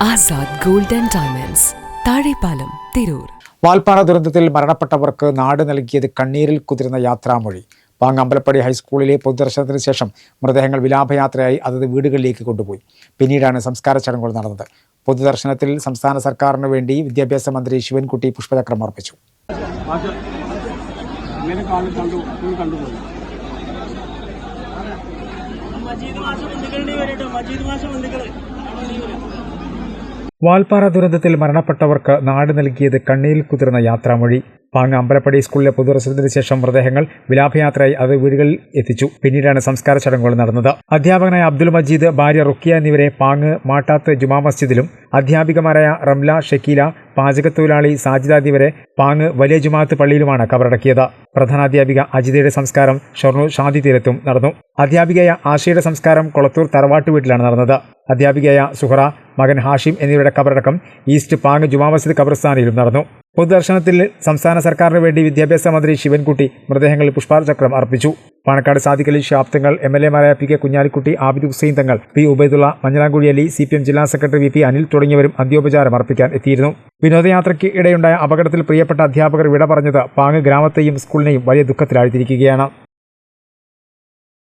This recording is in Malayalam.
Azad gold and diamonds, Thazhepalam, Tirur. Valparai ദുരന്തത്തിൽ മരണപ്പെട്ടവർക്ക് നാട് നൽകിയത് കണ്ണീരിൽ കുതിർന്ന യാത്രാമൊഴി. പാങ്ങ് അമ്പലപ്പടി ഹൈസ്കൂളിലെ പൊതുദർശനത്തിന് ശേഷം മൃതദേഹങ്ങൾ വിലാപയാത്രയായി അതത് വീടുകളിലേക്ക് കൊണ്ടുപോയി. പിന്നീടാണ് സംസ്കാര ചടങ്ങുകൾ നടന്നത്. പൊതുദർശനത്തിൽ സംസ്ഥാന സർക്കാരിന് വേണ്ടി വിദ്യാഭ്യാസ മന്ത്രി ശിവൻകുട്ടി പുഷ്പചക്രം അർപ്പിച്ചു. വാൽപ്പാറ ദുരന്തത്തിൽ മരണപ്പെട്ടവർക്ക് നാട് നൽകിയത് കണ്ണീരിൽ കുതിർന്ന യാത്രാമൊഴി. പാങ്ങ് അമ്പലപ്പടി സ്കൂളിലെ പൊതുദർശനത്തിന് ശേഷം മൃതദേഹങ്ങൾ വിലാപയാത്രയായി അത് വീടുകളിൽ എത്തിച്ചു. പിന്നീടാണ് സംസ്കാര ചടങ്ങുകൾ നടന്നത്. അധ്യാപകനായ അബ്ദുൽ മജീദ്, ഭാര്യ റുക്കിയ എന്നിവരെ പാങ്ങ് മാട്ടാത്ത് ജുമാ മസ്ജിദിലും അധ്യാപികമാരായ റംല, ഷക്കീല, പാചകത്തൊഴിലാളി സാജിദ എന്നിവരെ പാങ്ങ് വലിയ ജുമാഅത്ത് പള്ളിയിലുമാണ് കബറടക്കിയത്. പ്രധാനാധ്യാപിക അജിതയുടെ സംസ്കാരം ഷൊർണൂർ ഷാദി തീരത്തും നടന്നു. അധ്യാപികയായ ആശയുടെ സംസ്കാരം കൊളത്തൂർ തറവാട്ട് വീട്ടിലാണ് നടന്നത്. അധ്യാപികയായ സുഹറ, മകൻ ഹാഷിം എന്നിവരുടെ കബറടക്കം ഈസ്റ്റ് പാങ്ങ് ജുമാ മസ്ജിദ് ഖബർസ്ഥാനിലും നടന്നു. പൊതുദർശനത്തിൽ സംസ്ഥാന സർക്കാരിന് വേണ്ടി വിദ്യാഭ്യാസ മന്ത്രി ശിവൻകുട്ടി മൃതദേഹങ്ങളിൽ പുഷ്പാർച്ചക്രം അർപ്പിച്ചു. Panakkad Sadiq Ali Shihab Thangal, MLA-മാരായ PK Kunhalikutty, Abid Hussain Thangal, P Ubaidullah, Manjalamkuzhi Ali, CPM ജില്ലാ സെക്രട്ടറി VP അനിൽ തുടങ്ങിയവരും അന്ത്യോപചാരം അർപ്പിക്കാൻ എത്തിയിരുന്നു. വിനോദയാത്രയ്ക്ക് ഇടയുണ്ടായ അപകടത്തിൽ പ്രിയപ്പെട്ട അധ്യാപകർ വിട പറഞ്ഞത് പാങ്ങ് ഗ്രാമത്തെയും സ്കൂളിനെയും വലിയ ദുഃഖത്തിലാഴ്ത്തിയിരിക്കുകയാണ്.